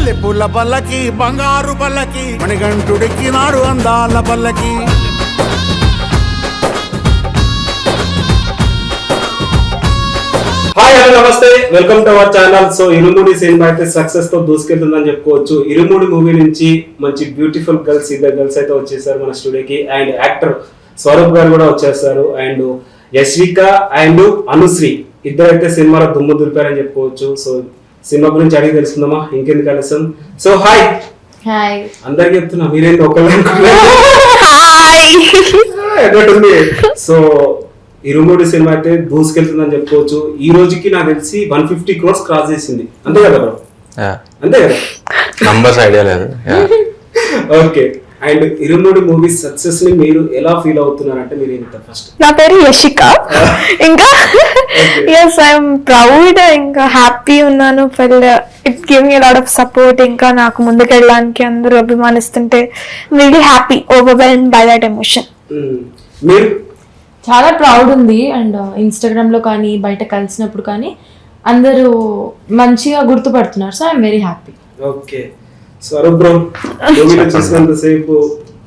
మల్లె పూల పల్లకి బంగారు పల్లకి మణిగంటుడికి నాడు అందాల పల్లకి. హాయ్ హలో నమస్తే, welcome to our channel. So irumudi cinema అయితే సక్సెస్ తో దూసుకెళ్తుందని చెప్పుకోవచ్చు. ఇరుముడి మూవీ నుంచి మంచి బ్యూటిఫుల్ గర్ల్స్, ఇద్దరు గర్ల్స్ అయితే వచ్చేసారు మన స్టూడియోకి. అండ్ యాక్టర్ స్వరూప్ గారు కూడా వచ్చేస్తారు. అండ్ యశ్విక అండ్ అనుశ్రీ ఇద్దరు అయితే సినిమాలో దుమ్ము దులిపారని చెప్పుకోవచ్చు. సో సినిమా గురించి అడిగి తెలుసుకుందామా, ఇంకెందుకు ఆలస్యం. సో హాయ్ హాయ్ అందరికి చెప్తున్నా, మీరేంటి ఒకళ్ళు ఎన్నట్టుంది. సో ఇరుముడి సినిమా అయితే దూసుకెళ్తుందని చెప్పుకోవచ్చు. ఈ రోజుకి నాకు తెలిసి 150 crores క్రాస్ చేసింది, అంతే కదా బ్రో? అంతే కదా, నంబర్స్ ఐడియా లేదు. Okay. And irumudi movie success ని మీరు ఎలా ఫీల్ అవుతున్నారంటే, మీరు ఇంత ఫస్ట్ నా పేరు యశిక. ఇంకా ఎస్ ఐఎమ్ ప్రౌడ్, ఇంకా హ్యాపీ ఉన్నాను. It give me lot of support. ఇంకా నాకు ముందుకెళ్ళడానికి అందరూ అభిమానిస్తుంటే really happy, overwhelmed by that emotion. మీరు చాలా ప్రౌడ్ ఉంది. అండ్ ఇన్స్టాగ్రామ్ లో కానీ బయట కలిసినప్పుడు కానీ అందరూ మంచిగా గుర్తుపడుతున్నారు. So I'm very happy. Okay. Swaroop bro, మూవీలో చూసినంతసేపు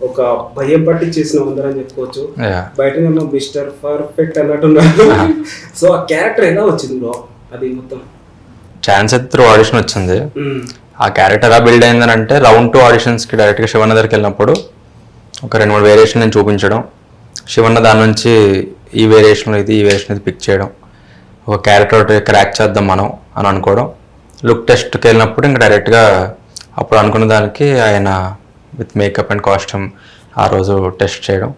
ఒక భయం పట్టి చేసిన ఉందని చెప్పుకోవచ్చు. బయటనేమో మిస్టర్ పర్ఫెక్ట్ అన్నట్టున్నారు. సో ఆ క్యారెక్టర్ ఎలా వచ్చింది బ్రో? అది మొత్తం ఛాన్స్ త్రూ ఆడిషన్ వచ్చింది. ఆ క్యారెక్టర్ ఎలా బిల్డ్ అయిందని అంటే, రౌండ్ 2 ఆడిషన్స్ కి డైరెక్ట్ గా శివన్న దగ్గరికి వెళ్ళినప్పుడు ఒక 2-3 వేరియేషన్ నేను చూపించడం, శివన్న దాని నుంచి ఈ వేరియేషన్ ఇది ఈ వేరియేషన్ ఇది పిక్ చేయడం, ఒక క్యారెక్టర్ ఒకటి క్రాక్ చేద్దాం మనం అని అనుకోవడం. లుక్ టెస్ట్కి వెళ్ళినప్పుడు ఇంకా డైరెక్ట్గా అప్పుడు అనుకున్న దానికి ఆయన విత్ మేకప్ అండ్ కాస్ట్యూమ్ ఆ రోజు టెస్ట్ చేయడం,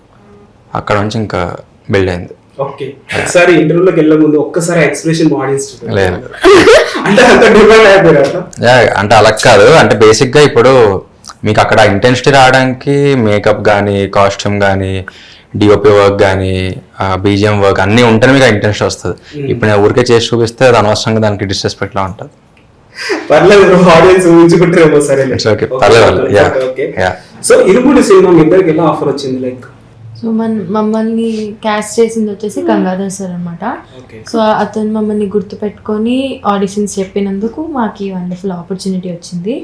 అక్కడ నుంచి ఇంకా బిల్డ్ అయింది. ఓకే. ఒకసారి ఇంటర్వ్యూలోకి వెళ్ళే ముందు ఒక్కసారి ఎక్స్ప్రెషన్ ఆడియన్స్ లేదు అంటే అంత డిమాండ్ అయిపోయారు. అంటే అలా కాదు, అంటే బేసిక్గా ఇప్పుడు మీకు అక్కడ ఇంటెన్సిటీ రావడానికి మేకప్ కానీ కాస్ట్యూమ్ కానీ డిఓపి వర్క్ కానీ బీజిఎం వర్క్ అన్నీ ఉంటేనే మీకు ఇంటెన్షన్ వస్తుంది. ఇప్పుడు నేను ఊరికే చేసి చూపిస్తే అది అనవసరంగా దానికి డిస్రెస్పెక్ట్ లా ఉంటుంది. పర్లేదు, ఆడియన్స్ ఊహించుకుంటారేమో. సరే, సో ఇరుముడి సినిమా మీ ఇద్దరికి ఎలా ఆఫర్ వచ్చింది? లైక్ సో మమ్మల్ని క్యాస్ట్ చేసింది వచ్చేసి గంగాధర్ సార్ అనమాట. సో అతను మమ్మల్ని గుర్తు పెట్టుకొని ఆడిషన్స్ చెప్పినందుకు మాకు ఈ వండర్ఫుల్ ఆపర్చునిటీ వచ్చింది.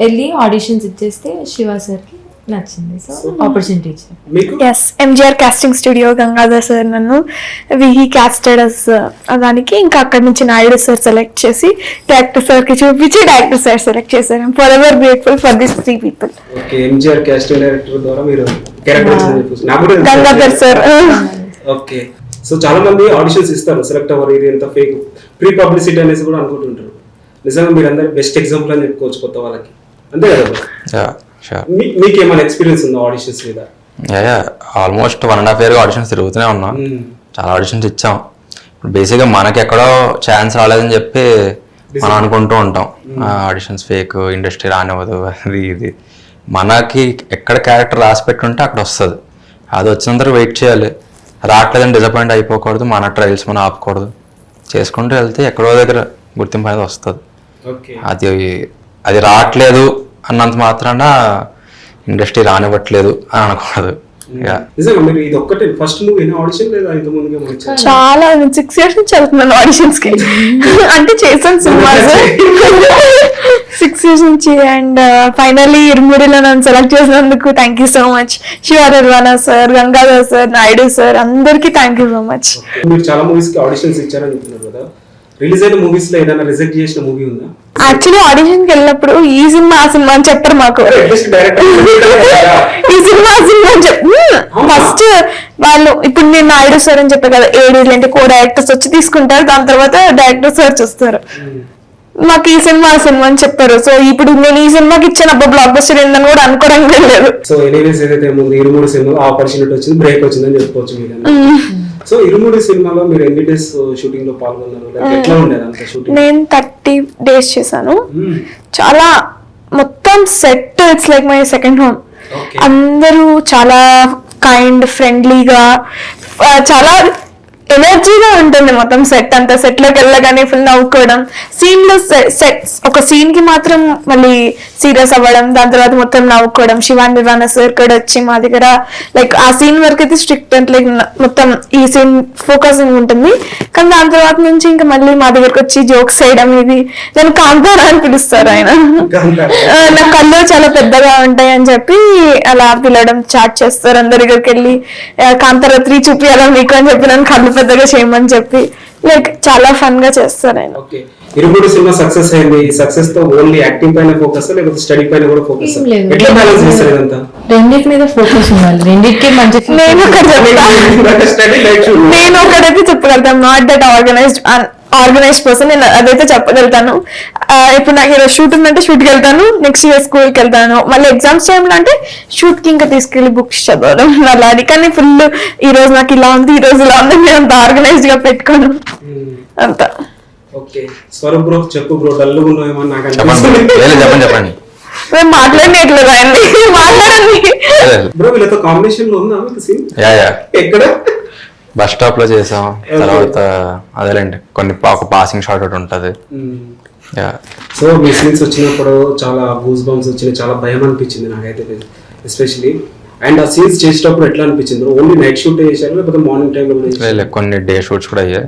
వెళ్ళి ఆడిషన్స్ ఇచ్చేస్తే శివ సార్కి నచ్చింది. సో ఆపర్చునిటీ ఇచ్చారు. Yes, MGR casting studio Gangadhar sir నన్ను హీ కాస్టెడ్ అస్ దానికి. ఇంకా అక్కడ నుంచి నాయుడు సార్ సెలెక్ట్ చేసి డైరెక్టర్ సార్ కి చూపించి డైరెక్టర్ సార్ సెలెక్ట్ చేశారు. Forever grateful for this 3 people. Okay. MGR casting director ద్వారా మీరు character Gangadhar sir. Okay. So చాలా మంది ఆడిషన్స్ ఇస్తారు, సెలెక్ట్ అవ్వరు, ఇది ఎంత ఫేక్ ప్రీ పబ్లిసిటీ అనేసి కూడా అనుకుంటుంటారు. నిజంగా మీరు అందరు బెస్ట్ ఎగ్జాంపుల్ అని చెప్పుకోవచ్చు కొత్త వాళ్ళకి, అంతే కదా? మీకు ఏమైనా ఎక్స్పీరియన్స్ ఉందా ఆడిషన్స్ మీద? ఆల్మోస్ట్ 1.5 year ఆడిషన్స్ తిరుగుతూనే ఉన్నాం. చాలా ఆడిషన్స్ ఇచ్చాం. ఇప్పుడు బేసిక్గా మనకి ఎక్కడో ఛాన్స్ రాలేదని చెప్పి మనం అనుకుంటూ ఉంటాం, ఆడిషన్స్ ఫేక్, ఇండస్ట్రీ రానివ్వదు, అది ఇది. మనకి ఎక్కడ క్యారెక్టర్ రాసి పెట్టుంటే అక్కడ వస్తుంది. అది వచ్చినంత వెయిట్ చేయాలి. రావట్లేదని డిసప్పాయింట్ అయిపోకూడదు. మన ట్రయల్స్ మనం ఆపకూడదు, చేసుకుంటూ వెళ్తే ఎక్కడో దగ్గర గుర్తింపు అనేది వస్తుంది. అది రావట్లేదు అన్నంత మాత్రాన ఇండస్ట్రీ రానివ్వట్లేదు అని అనకూడదు. చాలా 6 years నుంచి వెళ్తున్నాను ఆడిషన్స్ కి. అంటే చేశాను సినిమాస్ 6 years నుంచి. అండ్ ఫైనల్లీ ఇరుముడిలో నన్ను సెలెక్ట్ చేసినందుకు థ్యాంక్ యూ సో మచ్. శివరర్వానా sir, Gangadhar sir, Naidu sir, అందరికి థ్యాంక్ యూ సో మచ్. మీరు చాలా మూవీస్ కి ఆడిషన్స్ ఇచ్చారని చెప్తున్నారు కదా, రిలీజ్ అయిన మూవీస్ లో ఏదైనా రిజెక్ట్ చేసిన మూవీ ఉందా? యాక్చువల్లీ ఆడిషన్ కి వెళ్ళినప్పుడు ఈ సినిమా ఆ సినిమా అని చెప్పరు మాకు. ఈ సినిమా ఆ సినిమా అని చెప్పు. ఫస్ట్ వాళ్ళు ఇప్పుడు నేను నాయుడు సార్ అని చెప్పాను కదా, 7 అంటే కో డైరెక్టర్స్ వచ్చి తీసుకుంటారు. దాని తర్వాత డైరెక్టర్ సార్ చూస్తారు. మాకు ఈ సినిమా ఆ సినిమా అని చెప్పారు. సో ఇప్పుడు నేను ఈ సినిమాకి ఇచ్చిన బ్లాక్ బస్టర్ ఏందని కూడా అనుకోవడానికి లేదు. సో ఎనీవేస్ ఏదైతే ముందు ఇరుముడి సినిమా ఆపర్చునిటీ వచ్చింది, బ్రేక్ వచ్చిందని చెప్పుకోవచ్చు మీరు. సో ఇరుముడి సినిమాలో మీరు ఎన్ని డేస్ షూటింగ్ లో పాల్గొన్నారు? ఎట్లా ఉండేది అంత షూటింగ్? నేను 30 days చేశాను. చాలా మొత్తం set it's like my second home. అందరూ చాలా కైండ్, ఫ్రెండ్లీగా, చాలా ఎనర్జీగా ఉంటుంది మొత్తం సెట్ అంతా. సెట్ లోకి వెళ్ళగానే ఫుల్ నవ్వుకోవడం, సీన్ లో ఒక సీన్ కి మాత్రం మళ్ళీ సీరియస్ అవ్వడం, దాని తర్వాత మొత్తం నవ్వుకోవడం. శివాన్ నిర్వాణ సార్ కూడా వచ్చి మా దగ్గర లైక్ ఆ సీన్ వరకు అయితే స్ట్రిక్ట్ అంటే లైక్ మొత్తం ఈ సీన్ ఫోకసింగ్ ఉంటుంది, కానీ దాని తర్వాత నుంచి ఇంకా మళ్ళీ మా దగ్గరకు వచ్చి జోక్స్ చేయడం. ఇది నేను కాంతారా అని పిలుస్తారు ఆయన. నా కళ్ళు చాలా పెద్దగా ఉంటాయి అని చెప్పి అలా పిలవడం చాట్ చేస్తారు. అందరి దగ్గరికి వెళ్ళి కాంతారా 3 చూపియాలా మీకు అని చెప్పి నన్ను కళ్ళు పెద్దగా చేయమని చెప్పి లైక్ చాలా ఫన్ గా చేస్తారు ఆయన. ఓకే, ఇరుముడి సినిమా సక్సెస్ అయింది. ఈ సక్సెస్ తో ఓన్లీ యాక్టింగ్ పైన ఫోకస్ లేకపోతే స్టడీ పైన కూడా ఫోకస్? ఏం లేదు. ఎట్లా బ్యాలెన్స్ చేస్తారు ఇదంతా? రెండింటి మీద ఫోకస్ ఉండాలి, రెండింటికి మంచి. నేను ఒకటి చెప్తాను, స్టడీ లైక్ నేను ఒకటైతే చెప్పగలుగుతాను, నాట్ దట్ ఆర్గనైజ్డ్ పర్సన్. నేను అదైతే చెప్పగలుగుతాను. ఇప్పుడు నాకు ఈరోజు షూట్ ఉందంటే షూట్కి వెళ్తాను, నెక్స్ట్ ఇయర్ స్కూల్కి వెళ్తాను, మళ్ళీ ఎగ్జామ్స్ టైంలో అంటే షూట్ కి ఇంకా తీసుకెళ్లి బుక్స్ చదవడం అలా. అది కానీ ఫుల్ ఈ రోజు నాకు ఇలా ఉంది, ఈ రోజు ఇలా ఉంది, నేను అంత ఆర్గనైజ్డ్ గా పెట్టుకోను అంత. ఓకే, స్వరూప్ బ్రో చెప్పు బ్రో, డల్ ఉన్నాయేమో నాకు చెప్పండి. మేము మాట్లాడినట్లేదు అండి, మాట్లాడండి. బ్రో. వీళ్ళతో కాంబినేషన్ లో ఉందా మీకు సీన్? యా ఎక్కడ? బస్ స్టాప్ లో చేసాం. తర్వాత అదేలేండి కొన్ని ఒక పాసింగ్ షాట్ ఒకటి ఉంటది. సో మీ సీన్స్ వచ్చినప్పుడు చాలా గూస్ బంప్స్ వచ్చినాయి, చాలా భయం అనిపించింది నాకైతే ఎస్పెషల్లీ. అండ్ ఆ సీన్స్ చేసేటప్పుడు ఎట్లా అనిపించింది? ఓన్లీ నైట్ షూట్ చేశారు లేకపోతే మార్నింగ్ టైం లో? కొన్ని డే షూట్స్ కూడా అయ్యాయి,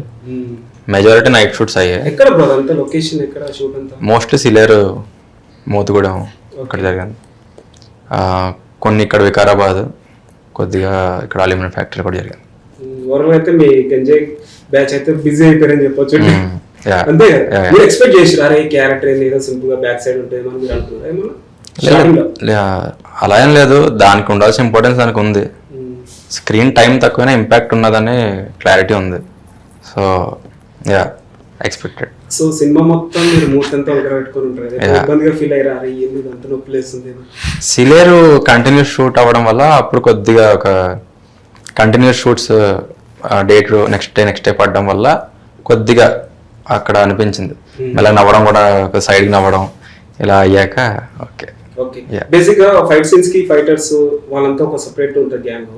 మెజారిటీ నైట్ షూట్స్ అయ్యాయి. ఎక్కడ బ్రో అంతా లొకేషన్ ఎక్కడ షూట్ అంతా? మోస్ట్లీ సిలేరు, మోతుగూడెం ఇక్కడ జరిగింది. కొన్ని ఇక్కడ వికారాబాద్, కొద్దిగా ఇక్కడ అల్యూమినియం ఫ్యాక్టరీ కూడా జరిగింది. ఓవరాల్ అయితే మీ గంజాయి బ్యాచ్ అయితే బిజీ అయిపోయారని చెప్పొచ్చు. అంతే కదా, మీరు ఎక్స్పెక్ట్ చేసారు అరే క్యారెక్టర్ ఏదో సింపుల్ గా బ్యాక్ సైడ్ ఉంటుంది మీరు అనుకున్నారు ఏమన్నా? అలా ఏం లేదు, దానికి ఉండాల్సిన ఇంపార్టెన్స్ దానికి ఉంది. స్క్రీన్ టైం తక్కువైనా ఇంపాక్ట్ ఉన్నదని క్లారిటీ ఉంది. So yeah expected. So cinema మొత్తం మీరు మూతంతా ఒకటి పెట్టుకొని ఉంటారు, ఇబ్బందిగా ఫీల్ అయ్యారా అరే ఎందుకు అంత నొప్పి లేస్తుంది? సిలేరు కంటిన్యూస్ షూట్ అవ్వడం వల్ల అప్పుడు కొద్దిగా ఒక continuous shoots date next day పడడం వల్ల కొద్దిగా అక్కడ అనిపించింది. మళ్ళీ నవ్వడం కూడా ఒక సైడ్కి నవ్వడం ఇలా అయ్యాక ఓకే. ఓకే, బేసిక్ గా ఫైట్ సీన్స్ కి ఫైటర్స్ వాళ్ళంతా ఒక సెపరేట్ ఉంటుంది గ్యాంగ్.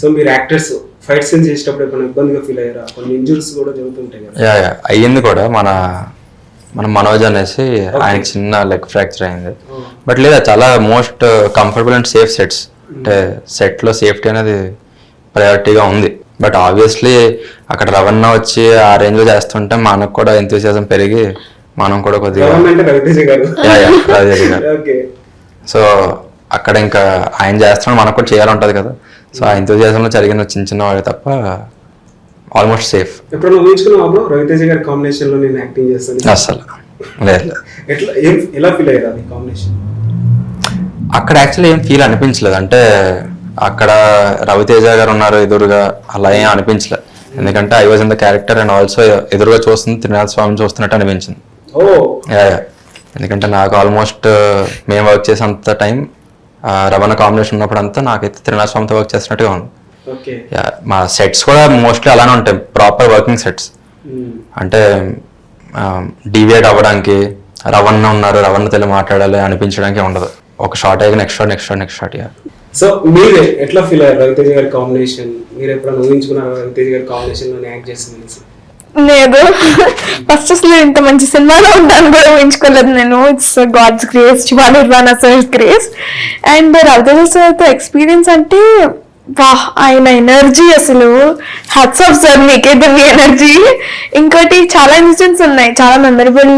సో మీరు యాక్టర్స్ ఫైట్ సీన్స్ చేసేటప్పుడు ఏమైనా ఇబ్బందిగా ఫీల్ అయ్యారా? కొన్ని ఇంజురీస్ కూడా జరుగుతుంటాయి కదా. యా అయ్యింది కూడా. మన మనోజ్ అనేసి ఆయనకి చిన్న లెగ్ ఫ్రాక్చర్ అయింది. బట్ లేదా చాలా most comfortable and safe sets. అంటే సెట్ లో సేఫ్టీ అనేది ప్రయారిటీగా ఉంది. బట్ ఆబ్వియస్లీ అక్కడ రవణ వచ్చి ఆ రేంజ్ లో చేస్తుంటే మనకు కూడా ఎంతూసియాజం పెరిగి మనం కూడా కొద్దిగా సో అక్కడ ఇంకా ఆయన చేస్తున్నాడు మనకు కూడా చేయాలంటది కదా. సో ఆ ఎంతూసియాజంలో జరిగిన చిన్న వాడే తప్ప ఆల్మోస్ట్ సేఫ్. ఎప్పుడైనా ఊహించుకున్నావా రవితేజ గారి కాంబినేషన్ లో నేను యాక్టింగ్ చేస్తాను? అసలు లేదు. ఎలా ఫీల్ అయ్యారు అది కాంబినేషన్? అక్కడ యాక్చువల్లీ ఏం ఫీల్ అనిపించలేదు. అంటే అక్కడ రవితేజ గారు ఉన్నారు ఎదురుగా, అలా ఏం అనిపించలేదు. ఎందుకంటే I was in the character and also ఎదురుగా చూస్తుంది త్రినాథ స్వామి చూస్తున్నట్టు అనిపించింది. ఎందుకంటే నాకు ఆల్మోస్ట్ మేము వర్క్ చేసేంత టైం రవణ కాంబినేషన్ ఉన్నప్పుడు అంతా నాకైతే త్రినాథ స్వామితో వర్క్ చేసినట్టుగా ఉంది. మా సెట్స్ కూడా మోస్ట్లీ అలానే ఉంటాయి, ప్రాపర్ వర్కింగ్ సెట్స్. అంటే డివియేట్ అవ్వడానికి రవణ ఉన్నారు, రవణ తెలుగు మాట్లాడాలి అనిపించడానికి ఉండదు. ఒక షార్ట్ అయ్యాక నెక్స్ట్ షార్ట్. సో మీరే ఎట్లా ఫీల్ అయ్యారు రవితేజ గారి కాంబినేషన్? మీరు ఎప్పుడైనా ఊహించుకున్నారు రవితేజ గారి కాంబినేషన్ లో యాక్ట్ చేస్తుంది? లేదు, ఫస్ట్ అసలు ఇంత మంచి సినిమాలో ఉంటాను కూడా ఊహించుకోలేదు నేను. It's God's grace, Shiva Nirvana sir grace. And Raviteja సార్తో ఎక్స్పీరియన్స్ అంటే ఆయన ఎనర్జీ అసలు హ్యాట్స్ ఆఫ్ సార్, మీకైతే మీ ఎనర్జీ. ఇంకోటి చాలా ఇన్సిడెంట్స్ ఉన్నాయి, చాలా మెమరబుల్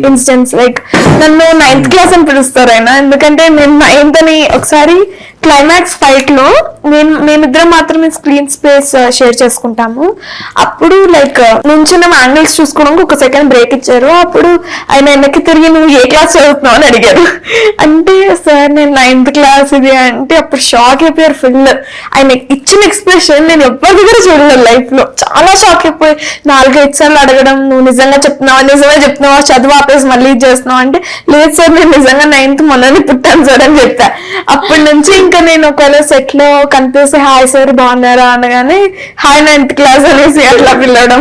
ఇన్సిడెంట్స్. లైక్ నన్ను 9th క్లాస్ అని పిలుస్తారు ఆయన, ఎందుకంటే నేను 9th అని ఒకసారి క్లైమాక్స్ ఫైట్ లో మేమిద్దరం మాత్రమే స్క్రీన్ స్పేస్ షేర్ చేసుకుంటాము. అప్పుడు లైక్ నుంచున్న యాంగిల్స్ చూసుకోవడానికి ఒక సెకండ్ బ్రేక్ ఇచ్చారు. అప్పుడు ఆయన వెనక్కి తిరిగి నువ్వు ఏ క్లాస్ చదువుతున్నావు అని అడిగారు. అంటే సార్ నేను 9th క్లాస్ ఇది అంటే అప్పుడు షాక్ అయిపోయారు ఫుల్. ఆయన ఇచ్చిన ఎక్స్ప్రెషన్ నేను ఎవ్వరి దగ్గర చూడలేదు లైఫ్ లో. చాలా షాక్ అయిపోయి 4-5 సార్లు అడగడం, నువ్వు నిజంగా చెప్తున్నావా, నిజమే చెప్తున్నావా, చదువు ఆపేసి మళ్ళీ చేస్తున్నావు అంటే లేదు సార్ నేను నిజంగా 9th మొన్ననే పుట్టాను సార్ అని చెప్పా. అప్పటి నుంచి ఇంకా నేను ఒకవేళ సెట్ లో కనిపిస్తే హాయ్ సార్ బాగున్నారా అనగానే హాయ్ 9th క్లాస్ అనేసి అట్లా పిలవడం.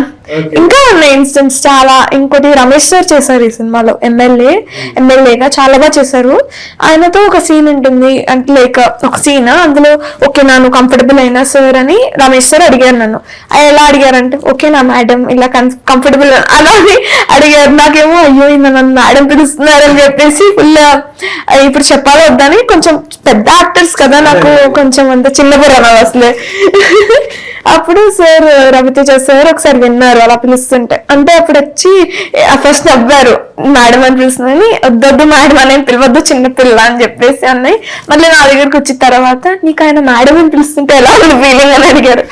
ఇంకా ఉన్నాయి ఇన్స్టెన్స్ చాలా. ఇంకోటి రమేష్ సార్ చేశారు ఈ సినిమాలో ఎమ్మెల్యేగా చాలా బాగా చేశారు. ఆయనతో ఒక సీన్ ఉంటుంది అంటే లైక్ ఒక సీన్ అందులో ఓకేనా నువ్వు కంఫర్టబుల్ అయినా సార్ అని రమేష్ సార్ అడిగారు నన్ను. ఆయన ఎలా అడిగారంటే ఓకేనా మేడం ఇలా కంఫర్టబుల్ అలా అని అడిగారు. నాకేమో అయ్యో నన్ను మేడం పిలుస్తున్నారని చెప్పేసి ఫుల్ ఇప్పుడు చెప్పాలి వద్దని కొంచెం పెద్ద యాక్టర్స్ కదా నాకు కొంచెం అంత చిన్న బుర్ర అసలే. అప్పుడు సార్ రవితేజ సార్ ఒకసారి విన్నారు అలా పిలుస్తుంటే. అంటే అప్పుడు వచ్చి ఫస్ట్ నవ్వారు మేడం అని పిలుస్తుందని. వద్దొద్దు మేడం అని పిలవద్దు చిన్నపిల్ల అని చెప్పేసి అన్నయ్య. మళ్ళీ నా దగ్గరకు వచ్చిన తర్వాత నీకు ఆయన మేడం అని పిలుస్తుంటే ఎలా ఉంది ఫీలింగ్ అని అడిగారు.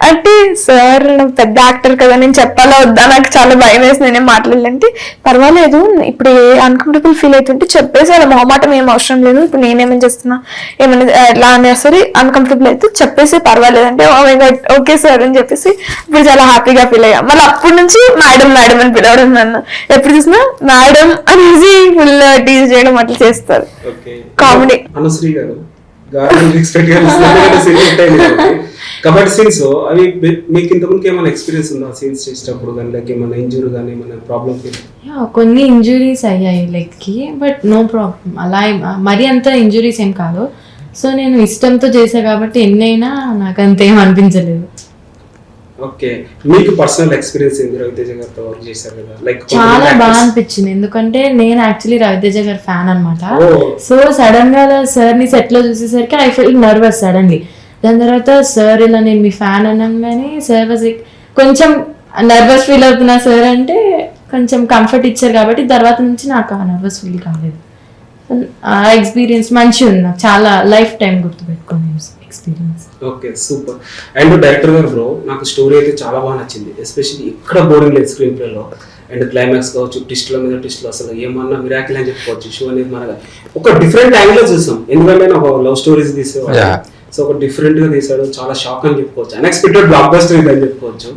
అంటే సార్ పెద్ద యాక్టర్ కదా నేను చెప్పాలా వద్దా నాకు చాలా భయం వేసి నేనేం మాట్లాడలేంటే పర్వాలేదు ఇప్పుడు ఏ అన్కంఫర్టబుల్ ఫీల్ అవుతుంటే చెప్పేసి అలా మొహమాటం ఏం అవసరం లేదు. ఇప్పుడు నేనేమని చేస్తున్నా ఏమన్నా ఎలా అన్నా సరే అన్కంఫర్టబుల్ అయితే చెప్పేసి పర్వాలేదు అంటే ఓకే సార్ అని చెప్పేసి ఇప్పుడు చాలా హ్యాపీగా ఫీల్ అయ్యా. మళ్ళీ అప్పటి నుంచి మేడం అని పిలవడం నన్ను ఎప్పుడు చూసినా మేడం అనేసి ఫుల్ టీజ్ చేయడం అట్లా చేస్తారు. కామెడీ. అనుశ్రీ గారు కబడ్డీ సీన్స్ అవి మీకు ఇంతకుముందుకు ఏమైనా ఎక్స్పీరియన్స్ ఉందా సీన్స్ చేసేటప్పుడు కానీ లైక్ ఏమైనా ఇంజురీ కానీ ఏమైనా ప్రాబ్లమ్ కొన్ని ఇంజురీస్ అయ్యాయి లెగ్ కి బట్ నో ప్రాబ్లం అలా మరీ అంత ఇంజురీస్ ఏం కాదు. సో నేను ఇష్టంతో చేసా కాబట్టి ఎన్నైనా నాకు అంతేం అనిపించలేదు. ఓకే మీకు పర్సనల్ ఎక్స్పీరియన్స్ ఏంది రవితేజ గారితో వర్క్ చేశారు కదా లైక్ చాలా బాగా అనిపించింది ఎందుకంటే నేను యాక్చువల్లీ రవితేజ గారి ఫ్యాన్ అనమాట. సో సడన్ గా సార్ ని సెట్ లో చూసేసరికి ఐ ఫీల్ నర్వస్ సడన్లీ. దాని తర్వాత సార్ ఇలా నేను మీ ఫ్యాన్ అనగానే సార్ వాజ్ కొంచెం నర్వస్ ఫీల్ అవుతున్నా సార్ అంటే కొంచెం కంఫర్ట్ ఇచ్చారు కాబట్టి తర్వాత నుంచి నాకు ఆ నర్వస్ ఫీల్ కాలేదు. ఆ ఎక్స్పీరియన్స్ మంచిగా ఉంది నాకు చాలా లైఫ్ టైం గుర్తుపెట్టుకోని experience. Okay super. And director గారు బ్రో నాకు స్టోరీ అయితే చాలా బాగా నచ్చింది ఎస్పెషల్లీ ఎక్కడ బోరింగ్ లేదు స్క్రీన్ ప్లేలో. అండ్ క్లైమాక్స్ కావచ్చు ట్విస్ట్ల మీద ట్విస్ట్లు అసలు ఏమన్నా మిరాకిల్ అని చెప్పుకోవచ్చు. షో అనేది మనగా ఒక డిఫరెంట్ యాంగిల్ లో చూసాం ఎందుకంటే ఒక లవ్ స్టోరీస్ తీసేవాడు. సో ఒక డిఫరెంట్ గా తీసాడు చాలా షాక్ అని చెప్పుకోవచ్చు. అన్ఎక్స్పెక్టెడ్ బ్లాక్ బస్టర్ ఇది అని చెప్పుకోవచ్చు.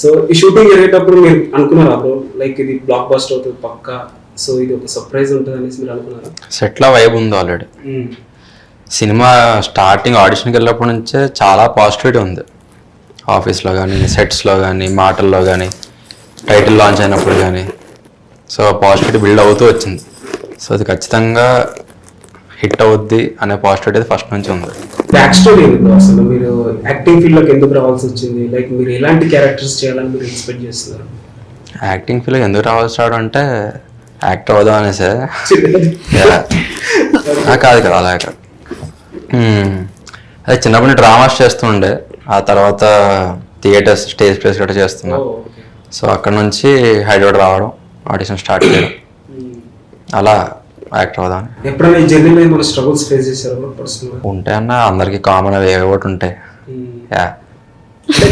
సో ఈ షూటింగ్ జరిగేటప్పుడు మీరు అనుకున్నారా బ్రో లైక్ ఇది బ్లాక్ బస్టర్ అవుతుంది పక్కా సో ఇది ఒక సర్ప్రైజ్ ఉంటుంది అనేసి మీరు అనుకున్నారా? సెట్లో వైబ్ ఉంది ఆల్రెడీ. సినిమా స్టార్టింగ్ ఆడిషన్కి వెళ్ళినప్పటి నుంచే చాలా పాజిటివిటీ ఉంది ఆఫీస్లో కానీ సెట్స్లో కానీ మాటల్లో కానీ టైటిల్ లాంచ్ అయినప్పుడు కానీ. సో పాజిటివిటీ బిల్డ్ అవుతూ వచ్చింది. సో అది ఖచ్చితంగా హిట్ అవుద్ది అనే పాజిటివిటీ ఫస్ట్ నుంచి ఉంది. బ్యాక్ స్టోరీ ఎందుకు అసలు మీరు యాక్టింగ్ ఫీల్డ్లోకి ఎందుకు రావాల్సి వచ్చింది లైక్ మీరు ఎలాంటి క్యారెక్టర్స్ చేయాలని మీరు ఎక్స్పెక్ట్ చేస్తున్నారు? యాక్టింగ్ ఫీల్డ్కి ఎందుకు రావాల్సి రావడం అంటే యాక్టర్ అవుదాం అనేసి కాదు కదా అలా కాదు. అదే చిన్నప్పటి డ్రామాస్ చేస్తుండే ఆ తర్వాత థియేటర్స్ స్టేజ్ ప్లేస్ గట్రా చేస్తున్నా. సో అక్కడ నుంచి హైదరాబాద్ రావడం ఆడిషన్ స్టార్ట్ చేయడం అలా యాక్టర్ అవుదాం. ఎప్పుడైనా ఈ జర్నీలో ఏమైనా స్ట్రగుల్స్ ఫేస్ చేశారు పర్సనల్గా? ఉంటాయన్న అందరికి కామన్ అవి ఒకటి ఉంటాయి.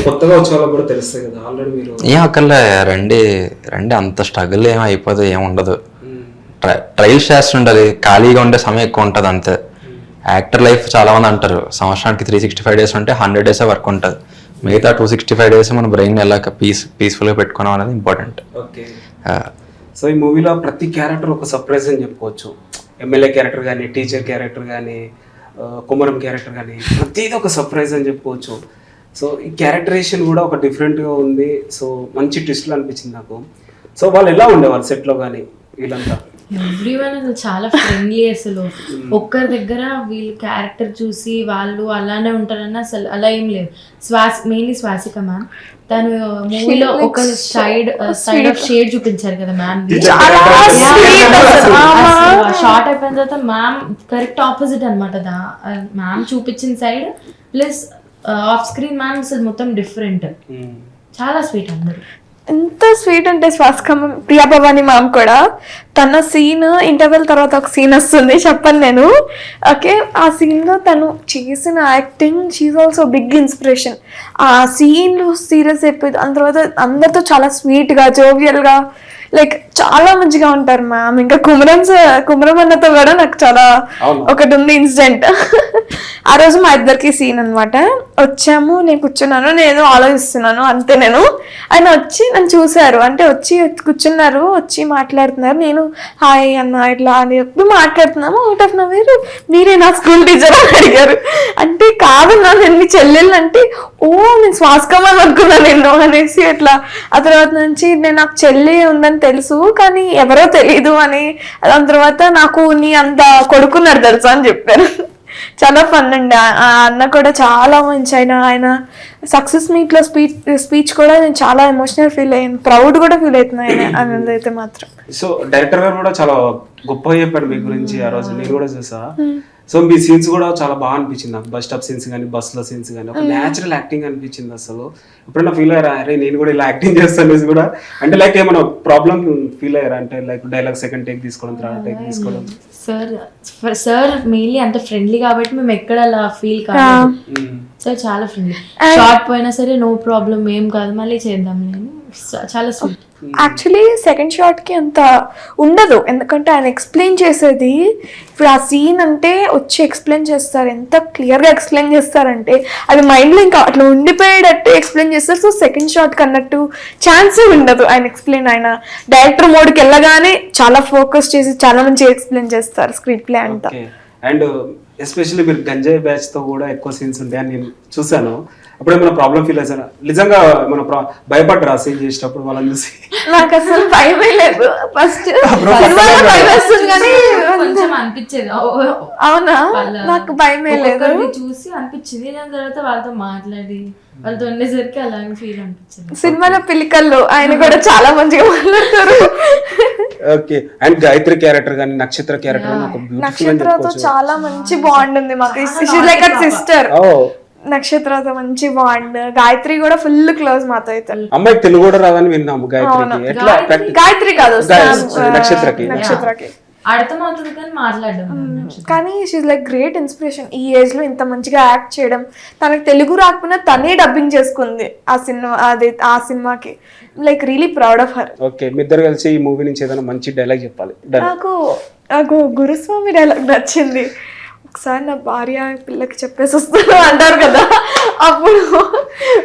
కొత్తగా వచ్చే వాళ్ళకి కూడా తెలుస్తాయి కదా ఆల్రెడీ మీరు ఏం అక్కర్లే రండి అంత స్ట్రగుల్ ఏం అయిపోదు ఏం ఉండదు. ట్రయల్స్ చేస్తుండాలి ఖాళీగా ఉండే సమయం ఎక్కువ ఉంటుంది అంతే. యాక్టర్ లైఫ్ చాలా మంది అంటారు సంవత్సరానికి 365 days ఉంటే 100 days వర్క్ ఉంటుంది. మిగతా 265 days మన బ్రెయిన్ ఎలా పీస్ఫుల్గా పెట్టుకున్నాం అనేది ఇంపార్టెంట్. ఓకే. సో ఈ మూవీలో ప్రతి క్యారెక్టర్ ఒక సర్ప్రైజ్ అని చెప్పుకోవచ్చు. ఎమ్మెల్యే క్యారెక్టర్ కానీ టీచర్ క్యారెక్టర్ కానీ కుమరం క్యారెక్టర్ కానీ ప్రతిదీ ఒక సర్ప్రైజ్ అని చెప్పుకోవచ్చు. సో ఈ క్యారెక్టరైజేషన్ కూడా ఒక డిఫరెంట్గా ఉంది. సో మంచి ట్విస్ట్లు అనిపించింది నాకు. సో వాళ్ళు ఎలా ఉండేవాళ్ళు సెట్లో కానీ వీళ్ళంతా? ఎవ్రీవన్ అసలు చాలా ఫ్రెండ్లీ. అసలు ఒక్కరి దగ్గర వీళ్ళు క్యారెక్టర్ చూసి వాళ్ళు అలానే ఉంటారన్న అసలు అలా ఏం లేదు. మెయిన్లీ స్వాసిక మ్యామ్ తను మూవీలో ఒక సైడ్ ఆఫ్ షేడ్ చూపించారు కదా మ్యామ్. షార్ట్ అయిపోయిన తర్వాత మ్యామ్ కరెక్ట్ ఆపోజిట్ అనమాట. మ్యామ్ చూపించిన side plus off screen ma'am అసలు మొత్తం డిఫరెంట్. చాలా స్వీట్ అందరు. ఎంత స్వీట్ అంటే స్వాస్కమ్మ ప్రియా భవాని మ్యామ్ కూడా తన సీన్ ఇంటర్వెల్ తర్వాత ఒక సీన్ వస్తుంది చెప్పను నేను. ఓకే ఆ సీన్లో తను చేసిన acting she also big inspiration. ఆ సీన్లో సీరియస్ అయిపోయింది. దాని తర్వాత అందరితో చాలా స్వీట్గా జోవియల్గా లైక్ చాలా మంచిగా ఉంటారు మ్యామ్. ఇంకా కుమరం అన్నతో కూడా నాకు చాలా ఒకటి ఉంది ఇన్సిడెంట్. ఆ రోజు మా ఇద్దరికి సీన్ అనమాట. వచ్చాము, నేను కూర్చున్నాను, నేను ఆలోచిస్తున్నాను అంతే. ఆయన వచ్చి నన్ను చూశారు, అంటే వచ్చి కూర్చున్నారు, వచ్చి మాట్లాడుతున్నారు. నేను హాయ్ అన్న ఇట్లా అని చెప్పి మాట్లాడుతున్నాము. అవుట్ ఆఫ్ నవేర్ మీరే నా స్కూల్ టీచర్ అని అడిగారు. అంటే కాదన్నా నేను మీ చెల్లెళ్ళు అంటే, ఓ నేను శ్వాసకమని అనుకున్నాను నేను అనేసి అట్లా. ఆ తర్వాత నుంచి నేను నాకు చెల్లి ఉందని తెలుసు కానీ ఎవరో తెలీదు అని. దాని తర్వాత నాకు నీ అంత కొడుకున్నాడు తెలుసా అని చెప్పారు. చాలా ఫన్ అండి. ఆ అన్న కూడా చాలా మంచి. ఆయన సక్సెస్ మీట్ లో స్పీచ్ కూడా నేను చాలా ఎమోషనల్ ఫీల్ అయ్యాను, ప్రౌడ్ కూడా ఫీల్ అవుతున్నాను ఆయన అయితే మాత్రం. సో డైరెక్టర్ గారు కూడా చాలా గొప్పగా చెప్పాడు మీ గురించి ఆ రోజు, నేను కూడా చూసా. సో మీ సీన్స్ కూడా చాలా బాగా అనిపించింది నాకు. బస్ స్టాప్ సీన్స్ కానీ, బస్ లో సీన్స్ కానీ ఒక న్యాచురల్ యాక్టింగ్ అనిపించింది అసలు. ఎప్పుడైనా ఫీల్ అయ్యారా అరే నేను కూడా ఇలా యాక్టింగ్ చేస్తాను కూడా, అంటే లైక్ ఏమైనా ప్రాబ్లమ్ ఫీల్ అయ్యారా? అంటే లైక్ డైలాగ్ సెకండ్ టేక్ తీసుకోవడం, థర్డ్ టేక్ తీసుకోవడం. సార్ మెయిన్లీ అంత ఫ్రెండ్లీ కాబట్టి మేము ఎక్కడ అలా ఫీల్ కాదు. సార్ చాలా ఫ్రెండ్లీ, షార్ట్ పోయినా సరే నో ప్రాబ్లం, ఏం కాదు మళ్ళీ చేద్దాం. నేను చాలా స్వీట్. యాక్చువల్లీ సెకండ్ షాట్ కి అంత ఉండదు, ఎందుకంటే ఆయన ఎక్స్ప్లెయిన్ చేసేది. ఇప్పుడు ఆ సీన్ అంటే వచ్చి ఎక్స్ప్లెయిన్ చేస్తారు, ఎంత క్లియర్ గా ఎక్స్ప్లెయిన్ చేస్తారంటే అది మైండ్ లో ఇంకా అట్లా ఉండిపోయేటట్టు ఎక్స్ప్లెయిన్ చేస్తారు. సో సెకండ్ షాట్ కి అన్నట్టు ఛాన్సే ఉండదు ఆయన ఎక్స్ప్లెయిన్. ఆయన డైరెక్టర్ మోడ్కి వెళ్ళగానే చాలా ఫోకస్ చేసి చాలా మంచిగా ఎక్స్ప్లెయిన్ చేస్తారు స్క్రీన్ ప్లే అంతా. అండ్ ఎస్పెషల్లీ మీరు గంజాయి బ్యాచ్ తో కూడా ఎక్కువ సీన్స్ ఉంటాయి అని నేను చూసాను. అప్పుడు ఏమైనా ప్రాబ్లం ఫీల్ అవుతారా? నిజంగా మన భయపడ్డరా సీన్ చేసేటప్పుడు వాళ్ళని చూసి? నాకు అసలు భయమే లేదు ఫస్ట్, కొంచెం అనిపించేది. అవునా, నాకు భయమే లేదు. చూసి అనిపించింది, దాని తర్వాత వాళ్ళతో మాట్లాడి వాళ్ళతో ఉండేసరికి అలాగే ఫీల్ అనిపించింది. సినిమాలో పిలికల్లో ఆయన కూడా చాలా మంచిగా మాట్లాడతారు. ఓకే. అండ్ గాయత్రి క్యారెక్టర్ కానీ, నక్షత్ర క్యారెక్టర్ నక్షత్రతో చాలా మంచి బాండ్ ఉంది మాకు. Like sister. నక్షత్రతో మంచి బాండ్. గాయత్రి కూడా ఫుల్ క్లోజ్ మాతో అయితే. అమ్మాయికి తెలుగు కూడా రాదని విన్నాము గాయత్రికి. ఎట్లా? గాయత్రి కాదు, నక్షత్రకి అర్థమవుతుంది కానీ మాట్లాడడం. కానీ షీఈ్ లైక్ గ్రేట్ ఇన్స్పిరేషన్. ఈ ఏజ్ లో ఇంత మంచిగా యాక్ట్ చేయడం. తనకి తెలుగు రాకపోయినా తనే డబ్బింగ్ చేసుకుంది ఆ సినిమాకి. Like really proud of her. Okay, మీ ఇద్దరు కలిసి ఈ మూవీ నుంచి ఏదైనా మంచి డైలాగ్ చెప్పాలి. నాకు గురుస్వామి డైలాగ్ నచ్చింది. ఒకసారి నా భార్య పిల్లకి చెప్పేసి వస్తాను అంటారు కదా, అప్పుడు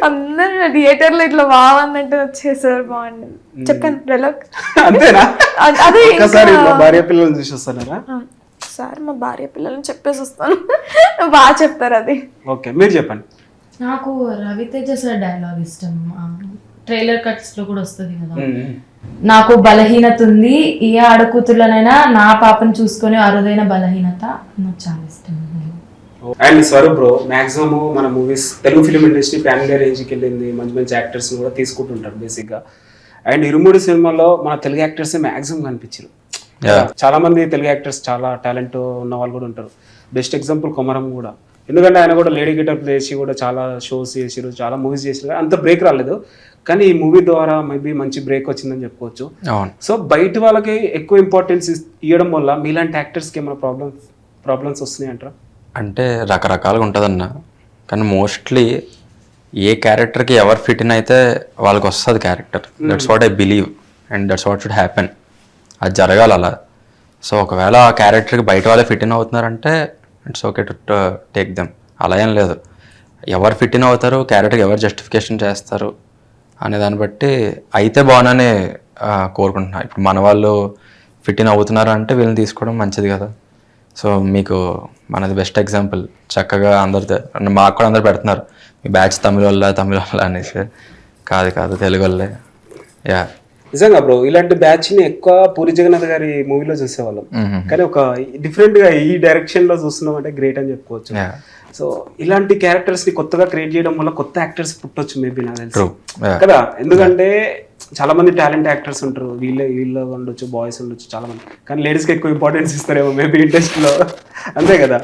అందరు థియేటర్ లో ఇట్లా బాగుందంటే వచ్చేసారు. బాగుంది చెప్పాను డైలాగ్. అంతేనా? అదే భార్య పిల్లల్ని చూసి వస్తున్నారా? సార్ మా భార్య పిల్లల్ని చెప్పేసి వస్తాను. బాగా చెప్తారు అది. ఓకే, మీరు చెప్పండి. నాకు రవితేజ సార్ డైలాగ్ ఇష్టం. ట్రైలర్ కట్స్ లో కూడా వస్తుంది కదా, నాకు బలహీనత ఉంది, ఏ ఆడకూతుర్లనైనా నా పాపను చూసుకునే అరుదైన బలహీనత, నాకు చాలా ఇష్టం. అండ్ స్వరూప్ బ్రో, మాక్సిమం మన movies Telugu film industry pan India రేంజ్కి వెళ్ళింది. మంచి మంచి యాక్టర్స్ కూడా తీసుకుంటుంటారు బేసిక్గా. అండ్ ఇరుముడి సినిమాలో మన తెలుగు యాక్టర్స్ మాక్సిమం కనిపించారు. చాలా మంది తెలుగు యాక్టర్స్ చాలా టాలెంట్ ఉన్న వాళ్ళు కూడా ఉంటారు. బెస్ట్ ఎగ్జాంపుల్ కొమరం కూడా, ఎందుకంటే ఆయన కూడా లేడీ గెటప్ చేసి కూడా చాలా షోస్ చేసారు, చాలా మూవీస్ చేసారు. అంత బ్రేక్ రాలేదు, కానీ ఈ మూవీ ద్వారా మేబీ మంచి బ్రేక్ వచ్చిందని చెప్పుకోవచ్చు. సో బయట వాళ్ళకి ఎక్కువ ఇంపార్టెన్స్ ఇవ్వడం వల్ల మీలాంటి యాక్టర్స్కి ఏమైనా ప్రాబ్లమ్స్ వస్తున్నాయి అంటారా? అంటే రకరకాలుగా ఉంటుందన్న, కానీ మోస్ట్లీ ఏ క్యారెక్టర్కి ఎవరు ఫిట్ ఇన్ అయితే వాళ్ళకి వస్తుంది character. That's what I believe and that's what should happen. అది జరగాలి అలా. సో ఒకవేళ ఆ క్యారెక్టర్కి బయట వాళ్ళే ఫిట్ ఇన్ అవుతున్నారంటే it's okay to take them. అలా ఏం లేదు, ఎవరు ఫిట్ ఇన్ అవుతారు, క్యారెక్టర్కి ఎవరు జస్టిఫికేషన్ చేస్తారు అనే దాన్ని బట్టి అయితే బాగునని కోరుకుంటున్నా. ఇప్పుడు మన వాళ్ళు ఫిట్ ఇన్ అవుతున్నారు అంటే వీళ్ళని తీసుకోవడం మంచిది కదా. సో మీకు మనది బెస్ట్ ఎగ్జాంపుల్. చక్కగా అందరు మాకు కూడా అందరు పెడుతున్నారు మీ బ్యాచ్ తమిళ వాళ్ళ అనేసి. కాదు తెలుగు వాళ్ళే. యా, నిజంగా బ్రో, ఇలాంటి బ్యాచ్ ని ఎక్కువ పూరి జగన్నాథ్ గారి మూవీలో చూసేవాళ్ళం, కానీ ఒక డిఫరెంట్ గా ఈ డైరెక్షన్ లో చూస్తున్నాం అంటే గ్రేట్ అని చెప్పుకోవచ్చు. సో ఇలాంటి క్యారెక్టర్స్ ని కొత్తగా క్రియేట్ చేయడం వల్ల కొత్త యాక్టర్స్ పుట్టొచ్చు మేబీ, నాకు తెలుసు కదా. ఎందుకంటే చాలా మంది టాలెంట్ యాక్టర్స్ ఉంటారు, వీళ్ళు ఉండొచ్చు, బాయ్స్ ఉండొచ్చు చాలా మంది, కానీ లేడీస్ కి ఎక్కువ ఇంపార్టెన్స్ ఇస్తారేమో మేబీ ఇండస్ట్రీలో, అంతే కదా.